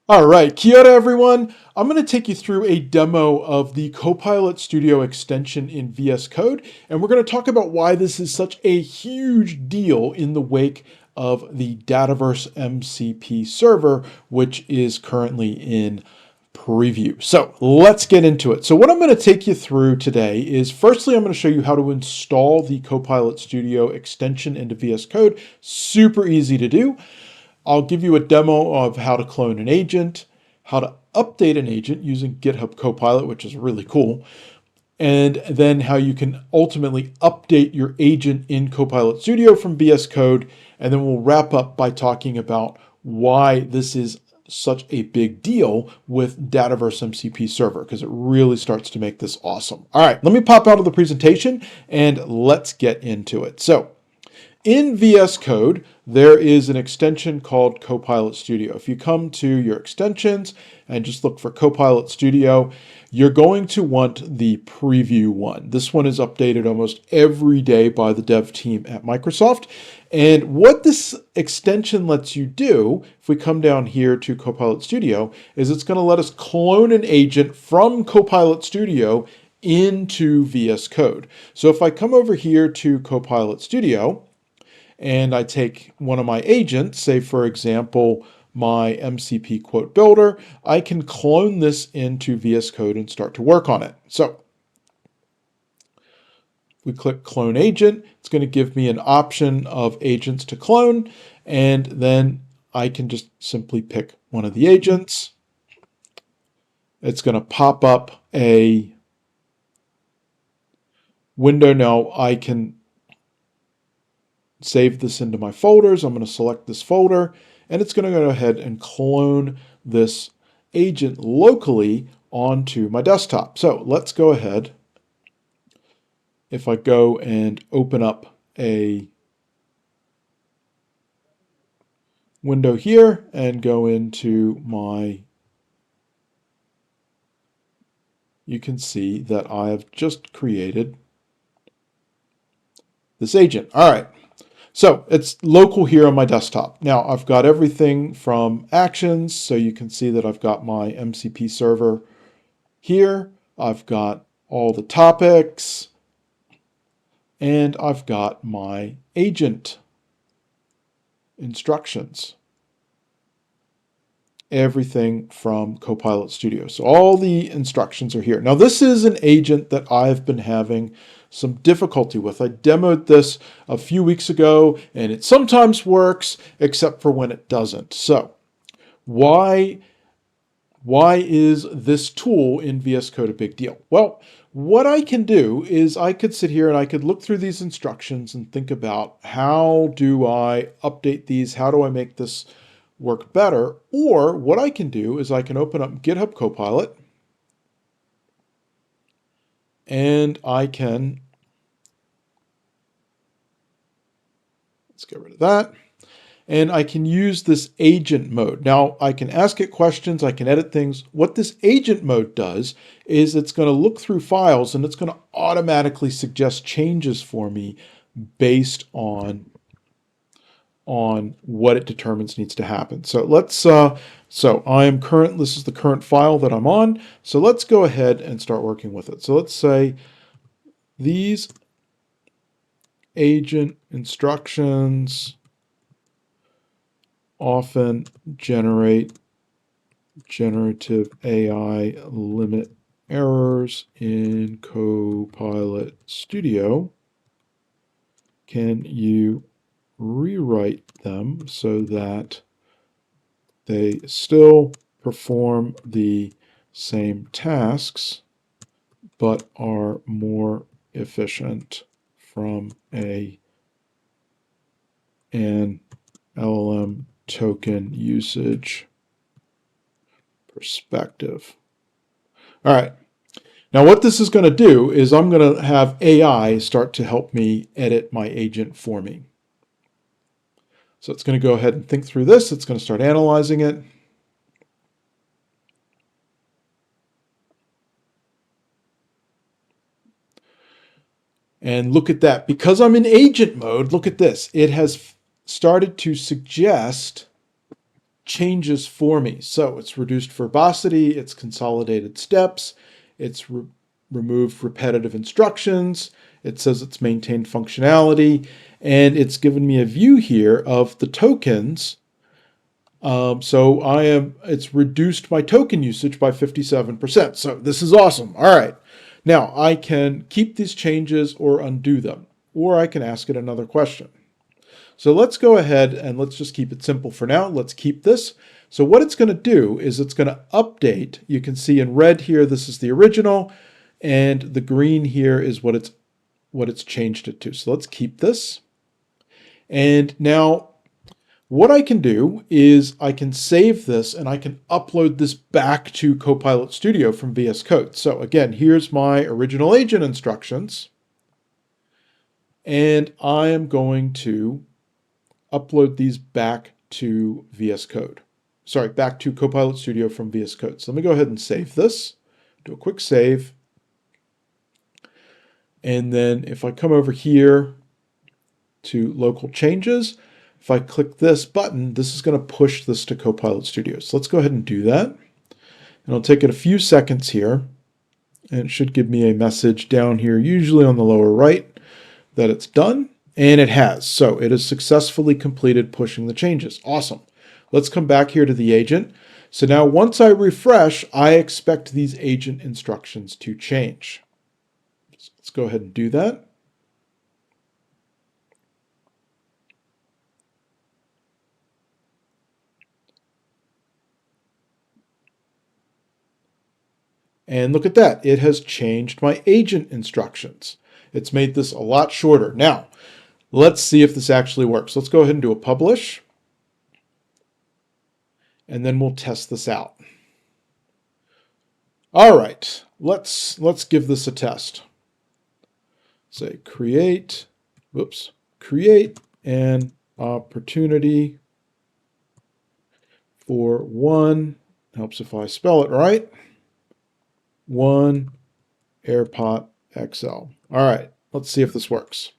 All right, kia ora everyone. I'm going to take you through a demo of the Copilot Studio extension in VS Code, and we're going to talk about why this is such a huge deal in the wake of the Dataverse MCP Server, which is currently in preview. So let's get into it. So what I'm going to take you through today is, firstly, I'm going to show you how to install the Copilot Studio extension into VS Code. Super easy to do. I'll give you a demo of how to clone an agent, how to update an agent using GitHub Copilot, which is really cool, and then how you can ultimately update your agent in Copilot Studio from VS Code. And then we'll wrap up by talking about why this is such a big deal with Dataverse MCP Server, because it really starts to make this awesome. All right, let me pop out of the presentation and let's get into it. So in VS Code, there is an extension called Copilot Studio. If you come to your extensions and just look for Copilot Studio, you're going to want the preview one. This one is updated almost every day by the dev team at Microsoft. And what this extension lets you do, if we come down here to Copilot Studio, is it's going to let us clone an agent from Copilot Studio into VS Code. So if I come over here to Copilot Studio, and I take one of my agents, say for example, my MCP Quote Builder, I can clone this into VS Code and start to work on it. So we click Clone Agent. It's going to give me an option of agents to clone, and then I can just simply pick one of the agents. It's going to pop up a window. Now I can save this into my folders. I'm going to select this folder, and it's going to go ahead and clone this agent locally onto my desktop. So let's go ahead. If I go and open up a window here and go into my, you can see that I have just created this agent. All right. So it's local here on my desktop. Now I've got everything from actions. So you can see that I've got my MCP server here. I've got all the topics, and I've got my agent instructions. Everything from Copilot Studio. So all the instructions are here. Now this is an agent that I've been having some difficulty with. I demoed this a few weeks ago, and it sometimes works, except for when it doesn't. So why is this tool in VS Code a big deal? Well, what I can do is I could sit here and I could look through these instructions and think about, how do I update these? How do I make this work better? Or what I can do is I can open up GitHub Copilot, and I can, let's get rid of that, and I can use this agent mode. Now I can ask it questions, I can edit things. What this agent mode does is it's going to look through files and it's going to automatically suggest changes for me based on what it determines needs to happen. So let's, so this is the current file that I'm on. So let's go ahead and start working with it. So let's say these agent instructions often generate generative AI limit errors in Copilot Studio. Can you rewrite them so that they still perform the same tasks but are more efficient from an LLM token usage perspective? All right. Now what this is going to do is I'm going to have AI start to help me edit my agent for me. So it's going to go ahead and think through this. It's going to start analyzing it. And look at that. Because I'm in agent mode, look at this. It has started to suggest changes for me. So it's reduced verbosity, it's consolidated steps, it's removed repetitive instructions, it says it's maintained functionality, and it's given me a view here of the tokens. It's reduced my token usage by 57%. So this is awesome. All right. Now I can keep these changes or undo them, or I can ask it another question. So let's go ahead and let's just keep it simple for now. Let's keep this. So what it's going to do is it's going to update. You can see in red here, this is the original, and the green here is what it's changed it to. So let's keep this. And now what I can do is I can save this and I can upload this back to Copilot Studio from VS Code. So again, here's my original agent instructions. And I am going to upload these back to VS Code. Sorry, back to Copilot Studio from VS Code. So let me go ahead and save this. Do a quick save. And then if I come over here to local changes, if I click this button, this is going to push this to Copilot Studio. So let's go ahead and do that. And I'll take it a few seconds here. And it should give me a message down here, usually on the lower right, that it's done. And it has. So it has successfully completed pushing the changes. Awesome. Let's come back here to the agent. So now once I refresh, I expect these agent instructions to change. So let's go ahead and do that. And look at that. It has changed my agent instructions. It's made this a lot shorter. Now, let's see if this actually works. Let's go ahead and do a publish. And then we'll test this out. All right, let's give this a test. Say create an opportunity for one, helps if I spell it right, one AirPot XL. All right, let's see if this works.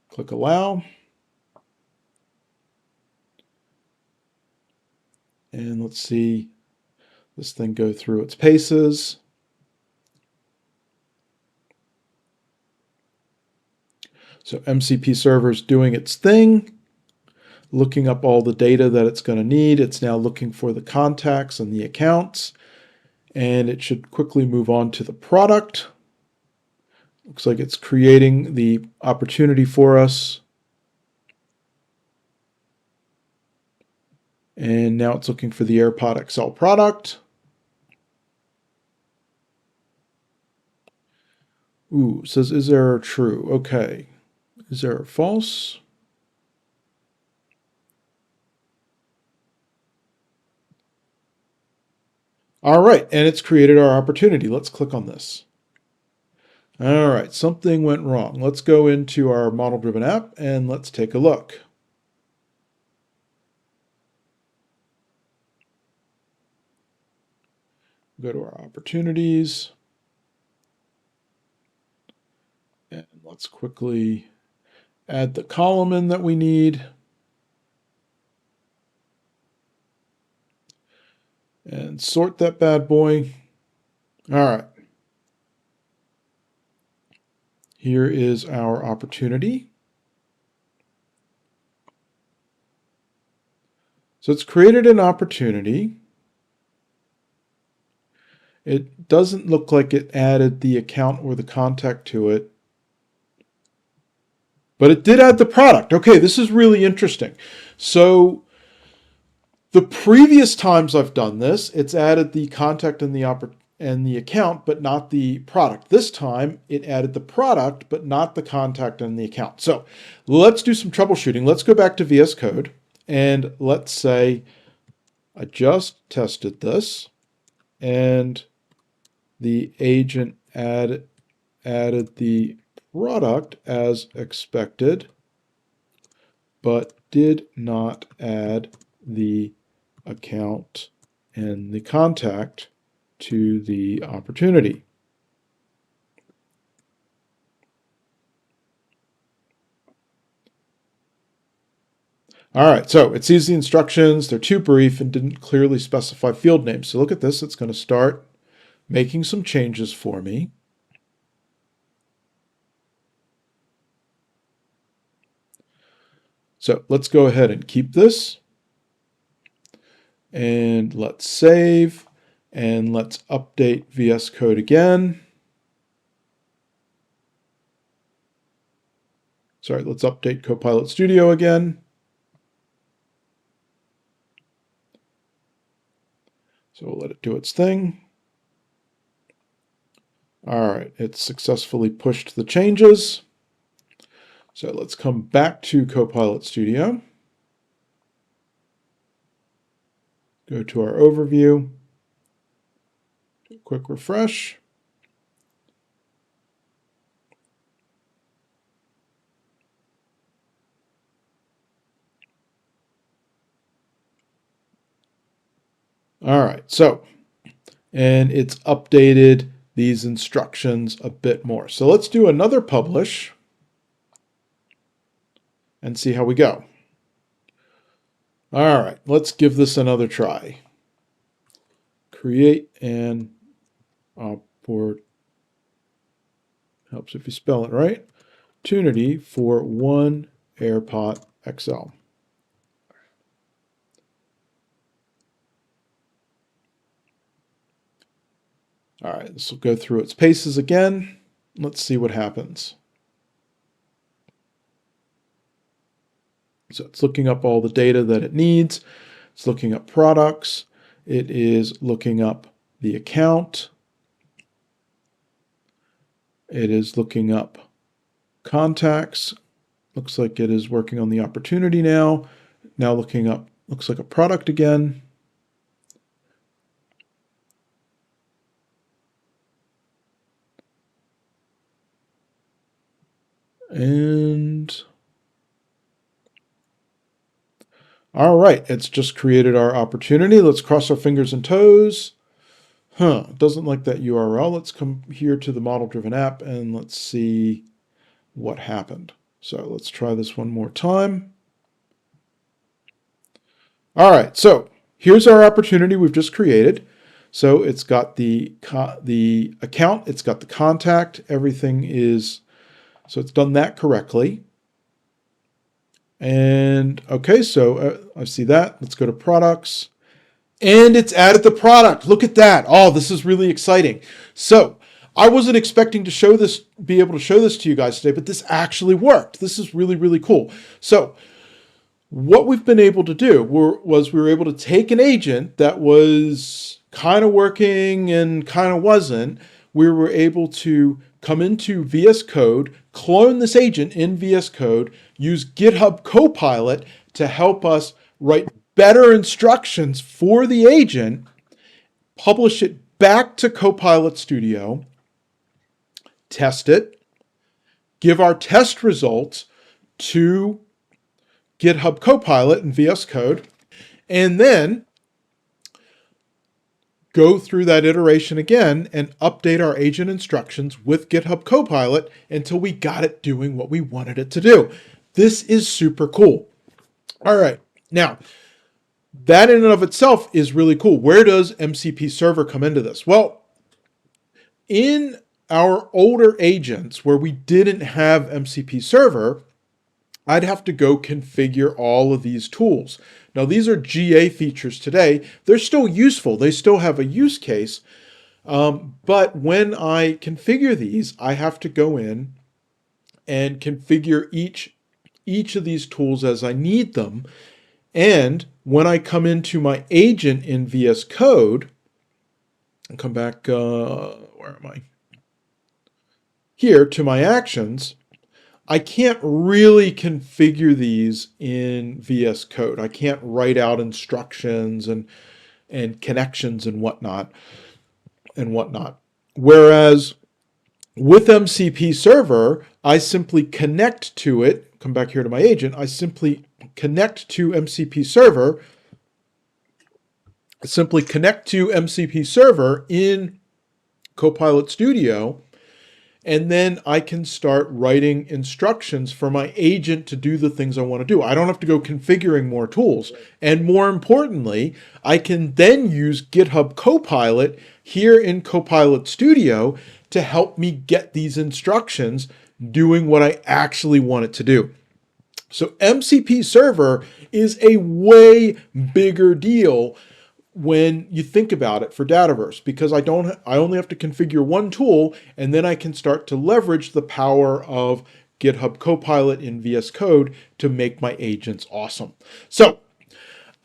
Click allow. And let's see this thing go through its paces. So MCP Server is doing its thing, looking up all the data that it's going to need. It's now looking for the contacts and the accounts, and it should quickly move on to the product. Looks like it's creating the opportunity for us. And now it's looking for the AirPod XL product. Ooh, it says is error true? Okay. Is error false? All right, and it's created our opportunity. Let's click on this. All right, something went wrong. Let's go into our model-driven app and let's take a look. Go to our opportunities. And let's quickly add the column in that we need. And sort that bad boy. All right. Here is our opportunity. So it's created an opportunity. It doesn't look like it added the account or the contact to it, but it did add the product. Okay, this is really interesting. So the previous times I've done this, it's added the contact and the account, but not the product. This time it added the product, but not the contact and the account. So let's do some troubleshooting. Let's go back to VS Code and let's say I just tested this and the agent added the product as expected, but did not add the account and the contact to the opportunity. All right, so it sees the instructions. They're too brief and didn't clearly specify field names. So look at this. It's going to start making some changes for me. So let's go ahead and keep this. And let's save. And let's update VS Code again. Sorry, let's update Copilot Studio again. So we'll let it do its thing. All right, it's successfully pushed the changes. So let's come back to Copilot Studio. Go to our overview. Quick refresh. All right, so, and it's updated these instructions a bit more. So let's do another publish and see how we go. All right, let's give this another try. Create an opportunity, helps if you spell it right, opportunity for one AirPod XL. All right, this will go through its paces again. Let's see what happens. So it's looking up all the data that it needs. It's looking up products. It is looking up the account. It is looking up contacts. Looks like it is working on the opportunity now. Now looking up, looks like a product again. And all right, it's just created our opportunity. Let's cross our fingers and toes. Doesn't like that URL. Let's come here to the model-driven app and let's see what happened. So let's try this one more time. All right, so here's our opportunity we've just created. So it's got the account, it's got the contact, everything is, so it's done that correctly. And okay, so I see that. Let's go to products. And it's added the product. Look at that. Oh, this is really exciting. So I wasn't expecting to show this, be able to show this to you guys today, but this actually worked. This is really, really cool. So what we've been able to do was we were able to take an agent that was kind of working and kind of wasn't. We were able to come into VS Code, clone this agent in VS Code, use GitHub Copilot to help us write better instructions for the agent, publish it back to Copilot Studio, test it, give our test results to GitHub Copilot in VS Code, and then go through that iteration again and update our agent instructions with GitHub Copilot until we got it doing what we wanted it to do. This is super cool. All right, now, that in and of itself is really cool. Where does MCP Server come into this? Well, in our older agents where we didn't have MCP Server, I'd have to go configure all of these tools. Now, these are GA features today. They're still useful. They still have a use case. But when I configure these, I have to go in and configure each of these tools as I need them. And when I come into my agent in VS Code, I'll come back, where am I? Here to my actions, I can't really configure these in VS Code. I can't write out instructions and connections and whatnot. Whereas with MCP Server, I simply connect to it, come back here to my agent, I simply connect to MCP Server, in Copilot Studio, and then I can start writing instructions for my agent to do the things I want to do. I don't have to go configuring more tools. And more importantly, I can then use GitHub Copilot here in Copilot Studio to help me get these instructions doing what I actually want it to do. So MCP Server is a way bigger deal when you think about it for Dataverse, because I only have to configure one tool, and then I can start to leverage the power of GitHub Copilot in VS Code to make my agents awesome. So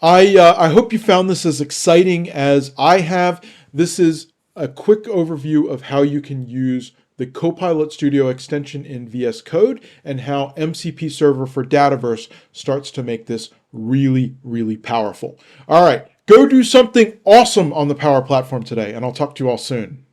I hope you found this as exciting as I have. This is a quick overview of how you can use the Copilot Studio extension in VS Code and how MCP Server for Dataverse starts to make this really, really powerful. All right, go do something awesome on the Power Platform today, and I'll talk to you all soon.